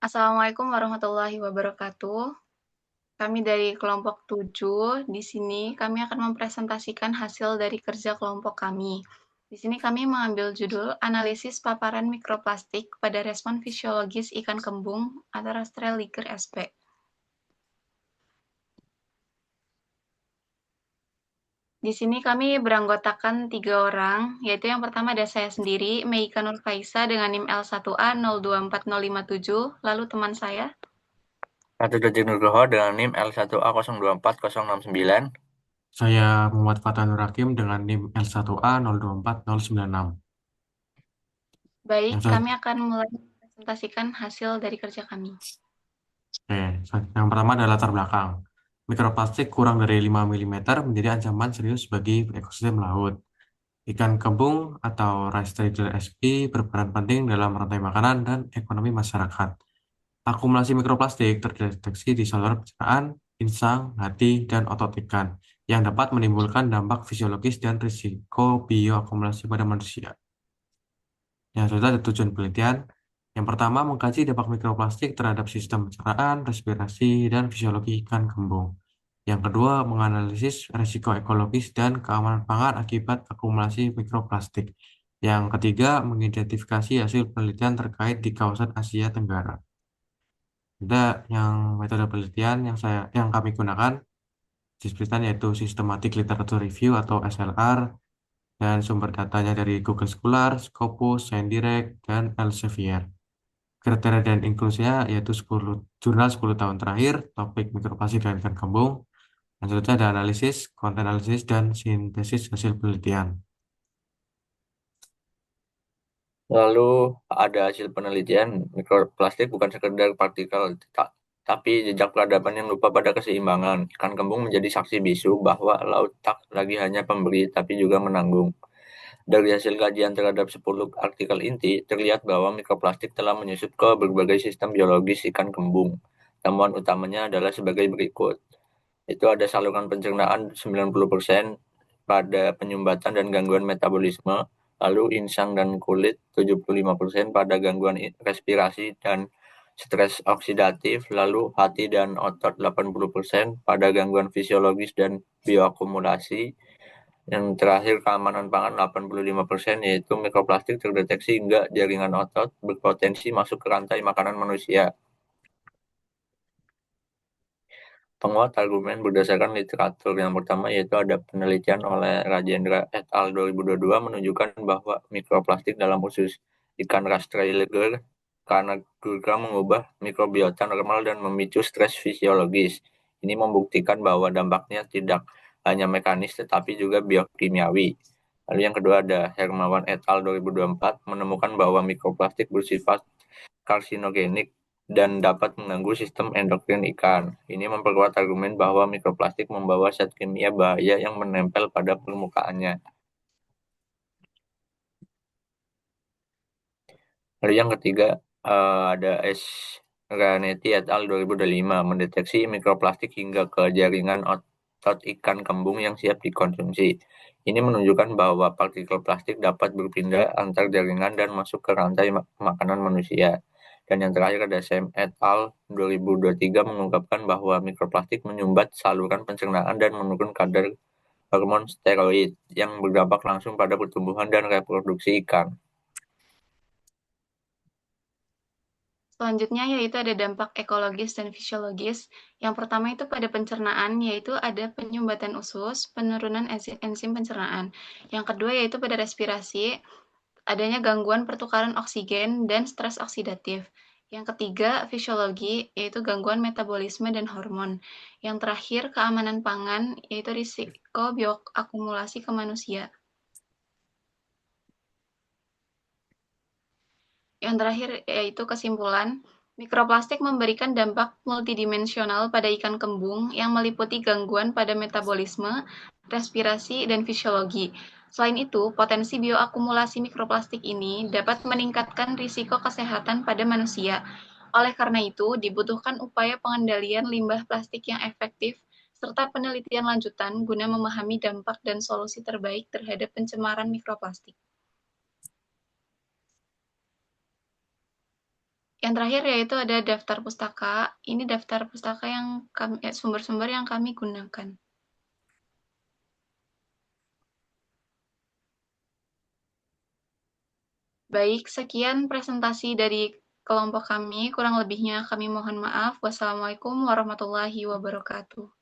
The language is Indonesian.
Assalamualaikum warahmatullahi wabarakatuh. Kami dari kelompok 7. Di sini kami akan mempresentasikan hasil dari kerja kelompok kami. Di sini kami mengambil judul Analisis Paparan Mikroplastik pada Respon Fisiologis Ikan Kembung atau Rastrelliger sp. Di sini kami beranggotakan 3 orang, yaitu yang pertama ada saya sendiri, Meika Nurfaisa dengan NIM L1A 024057, lalu teman saya, Satu Detik Nugroho dengan NIM L1A02406409. Saya Muhammad Fatanur Hakim dengan NIM L1A 024096. baik, Yang saya, kami akan mulai mempresentasikan hasil dari kerja kami. oke, yang pertama adalah latar belakang. Mikroplastik kurang dari 5 mm menjadi ancaman serius bagi ekosistem laut. Ikan kembung atau Rastrigler sp berperan penting dalam rantai makanan dan ekonomi masyarakat. Akumulasi mikroplastik terdeteksi di saluran pencernaan, insang, hati, dan otot ikan yang dapat menimbulkan dampak fisiologis dan risiko bioakumulasi pada manusia. Yang sudah ada tujuan penelitian. Yang pertama, mengkaji dampak mikroplastik terhadap sistem pencernaan, respirasi, dan fisiologi ikan kembung. Yang kedua, menganalisis risiko ekologis dan keamanan pangan akibat akumulasi mikroplastik. Yang ketiga, mengidentifikasi hasil penelitian terkait di kawasan Asia Tenggara. Ada yang metode penelitian yang kami gunakan disebutkan yaitu Systematic Literature Review atau SLR, dan sumber datanya dari Google Scholar, Scopus, ScienceDirect, dan Elsevier. Kriteria dan inklusinya yaitu 10 jurnal 10 tahun terakhir, topik mikroplastik dan ikan kembung. Dan selanjutnya ada analisis, konten analisis, dan sintesis hasil penelitian. Lalu ada hasil penelitian, mikroplastik bukan sekedar partikel, tapi jejak peradaban yang lupa pada keseimbangan. Ikan kembung menjadi saksi bisu bahwa laut tak lagi hanya pemberi, tapi juga menanggung. Dari hasil kajian terhadap 10 artikel inti, terlihat bahwa mikroplastik telah menyusup ke berbagai sistem biologis ikan kembung. Temuan utamanya adalah sebagai berikut. Itu ada saluran pencernaan 90% pada penyumbatan dan gangguan metabolisme, lalu insang dan kulit 75% pada gangguan respirasi dan stres oksidatif, lalu hati dan otot 80% pada gangguan fisiologis dan bioakumulasi. Yang terakhir keamanan pangan 85%, yaitu mikroplastik terdeteksi hingga jaringan otot berpotensi masuk ke rantai makanan manusia. Penguat argumen berdasarkan literatur yang pertama yaitu ada penelitian oleh Rajendra et al. 2022 menunjukkan bahwa mikroplastik dalam usus ikan Rastrelliger karena gagal mengubah mikrobiota normal dan memicu stres fisiologis. Ini membuktikan bahwa dampaknya tidak hanya mekanis tetapi juga biokimiawi. Lalu yang kedua ada Hermawan et al. 2024 menemukan bahwa mikroplastik bersifat karsinogenik dan dapat mengganggu sistem endokrin ikan. Ini memperkuat argumen bahwa mikroplastik membawa zat kimia bahaya yang menempel pada permukaannya. Lalu yang ketiga, ada S. Ranetti et al. 2005 mendeteksi mikroplastik hingga ke jaringan otot ikan kembung yang siap dikonsumsi. Ini menunjukkan bahwa partikel plastik dapat berpindah antar jaringan dan masuk ke rantai makanan manusia. Dan yang terakhir ada Sam et al. 2023 mengungkapkan bahwa mikroplastik menyumbat saluran pencernaan dan menurun kadar hormon steroid yang berdampak langsung pada pertumbuhan dan reproduksi ikan. Selanjutnya yaitu ada dampak ekologis dan fisiologis. Yang pertama itu pada pencernaan, yaitu ada penyumbatan usus, penurunan enzim pencernaan. Yang kedua yaitu pada respirasi, adanya gangguan pertukaran oksigen dan stres oksidatif. Yang ketiga, fisiologi, yaitu gangguan metabolisme dan hormon. Yang terakhir, keamanan pangan, yaitu risiko bioakumulasi ke manusia. Yang terakhir yaitu kesimpulan, mikroplastik memberikan dampak multidimensional pada ikan kembung yang meliputi gangguan pada metabolisme, respirasi, dan fisiologi. Selain itu, potensi bioakumulasi mikroplastik ini dapat meningkatkan risiko kesehatan pada manusia. Oleh karena itu, dibutuhkan upaya pengendalian limbah plastik yang efektif serta penelitian lanjutan guna memahami dampak dan solusi terbaik terhadap pencemaran mikroplastik. Yang terakhir yaitu ada daftar pustaka. Ini daftar pustaka yang sumber-sumber yang kami gunakan. Baik, sekian presentasi dari kelompok kami. Kurang lebihnya kami mohon maaf. Wassalamualaikum warahmatullahi wabarakatuh.